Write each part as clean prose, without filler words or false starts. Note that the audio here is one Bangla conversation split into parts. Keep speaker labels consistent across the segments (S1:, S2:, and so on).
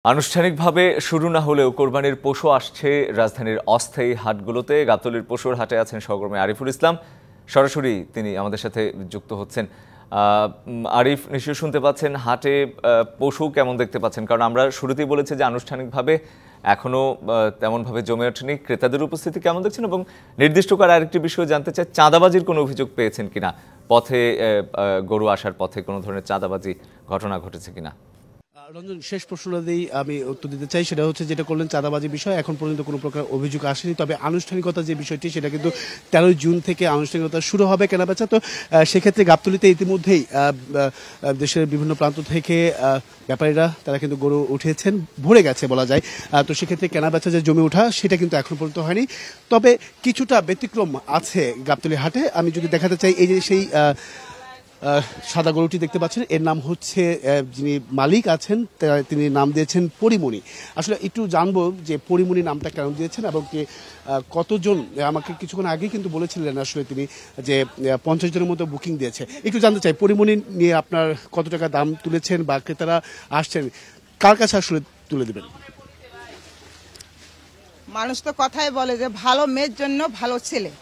S1: আনুষ্ঠানিকভাবে শুরু না হলেও কোরবানির পশু আসছে রাজধানীর অস্থায়ী হাটগুলোতে। গাবতলীর পশুর হাটে আছেন সহকর্মী আরিফুল ইসলাম, সরাসরি তিনি আমাদের সাথে যুক্ত হচ্ছেন। আরিফ, নিশ্চয়ই শুনতে পাচ্ছেন, হাটে পশু কেমন দেখতে পাচ্ছেন? কারণ আমরা শুরুতেই বলেছি যে আনুষ্ঠানিকভাবে এখনও তেমনভাবে জমে ওঠেনি। ক্রেতাদের উপস্থিতি কেমন দেখছেন? এবং নির্দিষ্ট করে আরেকটি বিষয় জানতে চাই, চাঁদাবাজির কোনো অভিযোগ পেয়েছেন কিনা? পথে গরু আসার পথে কোনো ধরনের চাঁদাবাজি ঘটনা ঘটেছে কিনা?
S2: রঞ্জন, শেষ প্রশ্নটাতেই আমি উত্তর দিতে চাই। সেটা হচ্ছে, যেটা করলেন চাঁদাবাজি বিষয়, এখন পর্যন্ত কোনো প্রকার অভিযোগ আসেনি। তবে আনুষ্ঠানিকতা যে বিষয়টি, সেটা কিন্তু 13 জুন থেকে আনুষ্ঠানিকতা শুরু হবে কেনাবেচা। তো সেক্ষেত্রে গাবতলীতে ইতিমধ্যেই দেশের বিভিন্ন প্রান্ত থেকে ব্যাপারীরা তারা কিন্তু গরু উঠিয়েছেন, ভরে গেছে বলা যায়। তো সেক্ষেত্রে কেনাবেচা যে জমে ওঠা, সেটা কিন্তু এখন পর্যন্ত হয়নি। তবে কিছুটা ব্যতিক্রম আছে গাবতলী হাটে। আমি যদি দেখাতে চাই, এই যে সেই সাদা গরুটি দেখতে পাচ্ছেন, এর নাম হচ্ছে, যিনি মালিক আছেন তিনি নাম দিয়েছেন পরিমণি। আসলে একটু জানবো যে পরিমণি নামটা কেন দিয়েছেন এবং কি কতজন, আমাকে কিছুক্ষণ আগে কিন্তু বলেছিলেন আসলে তিনি যে 50 জনের মতো বুকিং দিয়েছে। একটু জানতে চাই, পরিমণি নিয়ে আপনার কত টাকা দাম তুলেছেন বা ক্রেতারা আসছেন, কার কাছে আসলে তুলে দেবেন?
S3: মানুষ তো কথাই বলে যে ভালো মেয়ের জন্য ভালো ছেলে,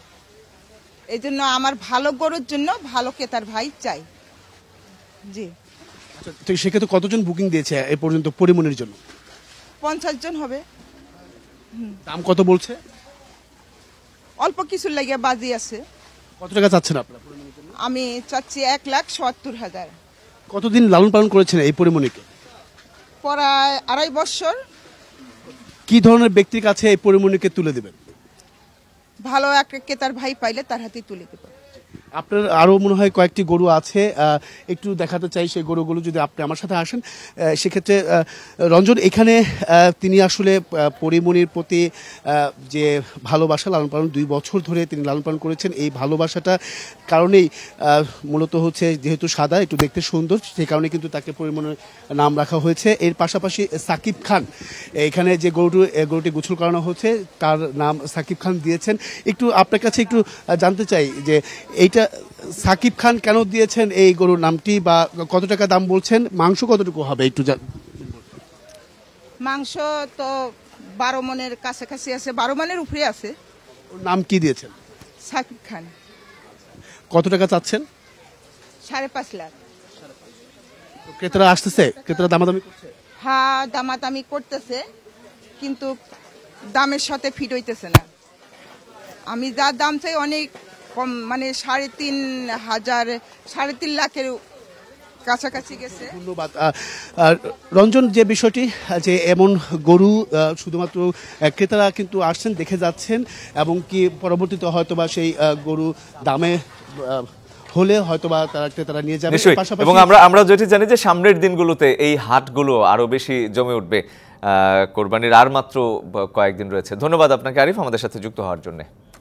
S3: এই জন্য আমার ভালো গরুর জন্য ভালো ক্রেতার ভাই চাই। জি,
S2: তো সেক্ষেত্রে কতজন বুকিং দিয়েছে এ পর্যন্ত পরিমণির জন্য?
S3: 50 জন হবে।
S2: দাম কত বলছে?
S3: অল্প কিছু লাগে বাজি আছে।
S2: কত টাকা চাচ্ছেন আপনারা পরিমণির জন্য?
S3: আমি চাচ্ছি 1,70,000।
S2: কতদিন লালন পালন করেছেন এই পরিমণিকে?
S3: প্রায় 2.5 বছর।
S2: কি ধরনের ব্যক্তির কাছে এই পরিমণিকে তুলে দেবেন?
S3: ভালো একটা ক্রেতার ভাই পাইলে তার হাতে তুলে দেব।
S2: আপনার আরো মনে হয় কয়েকটি গরু আছে, একটু দেখাতে চাই সেই গরুগুলো, যদি আপনি আমার সাথে আসেন। সেক্ষেত্রে রঞ্জন, এখানে তিনি আসলে পরিমণির প্রতি যে ভালোবাসা, লালন পালন 2 বছর ধরে তিনি লালন পালন করেছেন। এই ভালোবাসাটা কারণেই মূলত হচ্ছে, যেহেতু সাদা একটু দেখতে সুন্দর, সেই কারণে কিন্তু তাকে পরিমণির নাম রাখা হয়েছে। এর পাশাপাশি সাকিব খান, এখানে যে গরুটি গোসল করানো হচ্ছে, তার নাম সাকিব খান দিয়েছেন। একটু আপনার কাছে একটু জানতে চাই যে এইটা সাকিব খান কেন দিয়েছেন এই গরুর নামটি, বা কত টাকা দাম বলছেন, মাংস কতটুকু হবে একটু
S3: মাংস তো 12 মনের কাছাকাছি আছে, 12 মনের উপরে আছে।
S2: নাম কি দিয়েছেন?
S3: সাকিব খান।
S2: কত টাকা চাচ্ছেন?
S3: 5.5 লাখ।
S2: ক্রেতারা আসতেছে, ক্রেতারা দামাদামি করছে?
S3: হ্যাঁ, দামাদামি করতেছে, কিন্তু দামের সাথে ফিট হইতেছে না। আমি যা দাম চাই অনেক কম, মানে 3.5 লাখের কাছাকাছি গেছে।
S2: ধন্যবাদ রঞ্জন। যে বিষয়টি, যে এমন গরু শুধুমাত্র ক্রেতারা কিন্তু আসছেন, দেখে যাচ্ছেন, এবং কি পরবর্তীতে হয়তোবা সেই গরু দামে হলে হয়তোবা ক্রেতারা নিয়ে যাবে।
S1: এবং আমরা যেটি জানি যে সামনের দিনগুলোতে এই হাটগুলো আরো বেশি জমে উঠবে। কোরবানির আর মাত্র কয়েকদিন রয়েছে। ধন্যবাদ আপনাকে আরিফ, আমাদের সাথে যুক্ত হওয়ার জন্য।